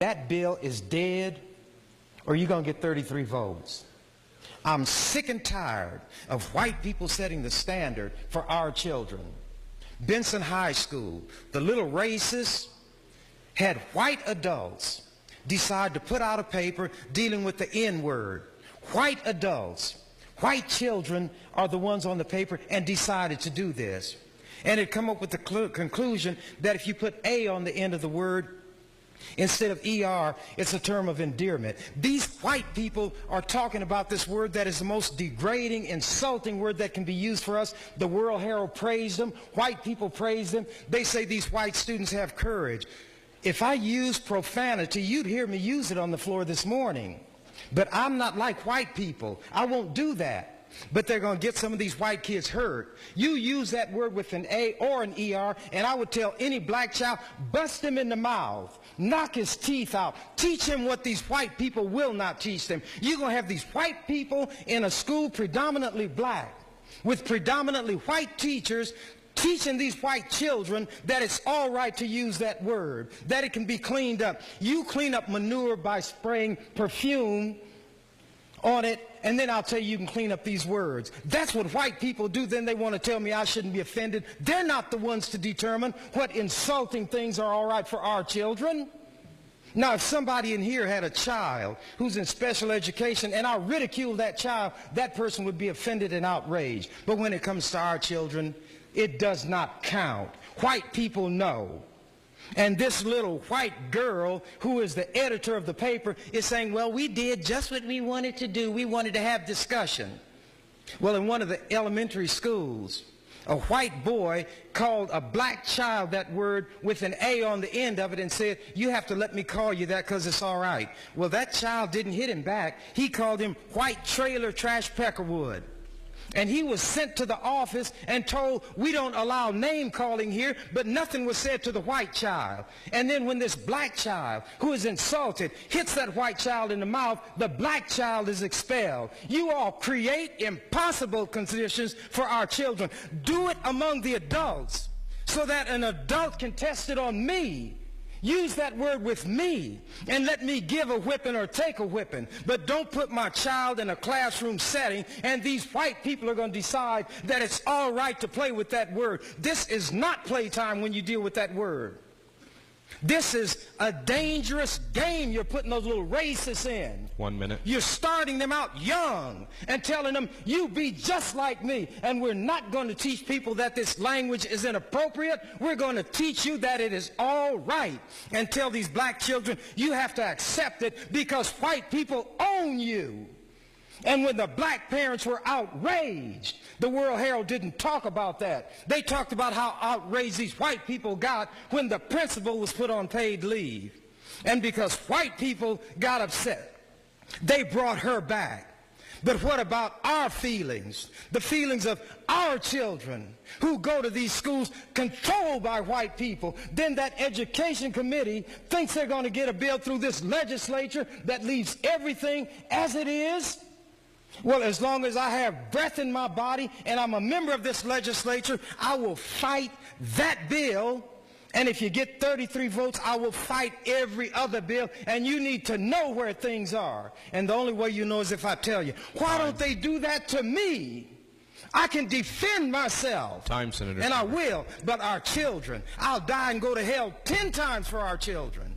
that bill is dead or you're going to get 33 votes. I'm sick and tired of white people setting the standard for our children. Benson High School, the little racists had white adults decide to put out a paper dealing with the N-word. White adults, white children are the ones on the paper and decided to do this. And it come up with the conclusion that if you put A on the end of the word, instead of ER, it's a term of endearment. These white people are talking about this word that is the most degrading, insulting word that can be used for us. The World Herald praised them. White people praise them. They say these white students have courage. If I use profanity, you'd hear me use it on the floor this morning. But I'm not like white people. I won't do that. But they're going to get some of these white kids hurt. You use that word with an A or an ER, and I would tell any black child, bust him in the mouth, knock his teeth out, teach him what these white people will not teach them. You're going to have these white people in a school predominantly black, with predominantly white teachers teaching these white children that it's all right to use that word, that it can be cleaned up. You clean up manure by spraying perfume on it, and then I'll tell you can clean up these words. That's what white people do. Then they want to tell me I shouldn't be offended. They're not the ones to determine what insulting things are all right for our children. Now, if somebody in here had a child who's in special education and I ridicule that child, that person would be offended and outraged. But when it comes to our children, it does not count. White people know. And this little white girl who is the editor of the paper is saying, well, we did just what we wanted to do. We wanted to have discussion. Well, in one of the elementary schools, a white boy called a black child that word with an A on the end of it and said, you have to let me call you that because it's all right. Well, that child didn't hit him back. He called him white trailer trash peckerwood. And he was sent to the office and told, we don't allow name calling here, but nothing was said to the white child. And then when this black child, who is insulted, hits that white child in the mouth, the black child is expelled. You all create impossible conditions for our children. Do it among the adults so that an adult can test it on me. Use that word with me and let me give a whipping or take a whipping. But don't put my child in a classroom setting and these white people are going to decide that it's all right to play with that word. This is not playtime when you deal with that word. This is a dangerous game you're putting those little racists in. 1 minute. You're starting them out young and telling them, you be just like me. And we're not going to teach people that this language is inappropriate. We're going to teach you that it is all right. And tell these black children, you have to accept it because white people own you. And when the black parents were outraged, the World Herald didn't talk about that. They talked about how outraged these white people got when the principal was put on paid leave. And because white people got upset, they brought her back. But what about our feelings, the feelings of our children who go to these schools controlled by white people? Then that education committee thinks they're going to get a bill through this legislature that leaves everything as it is? Well, as long as I have breath in my body and I'm a member of this legislature, I will fight that bill. And if you get 33 votes, I will fight every other bill. And you need to know where things are. And the only way you know is if I tell you. Why don't they do that to me? I can defend myself. Time, Senator. And I will. But our children, I'll die and go to hell 10 times for our children.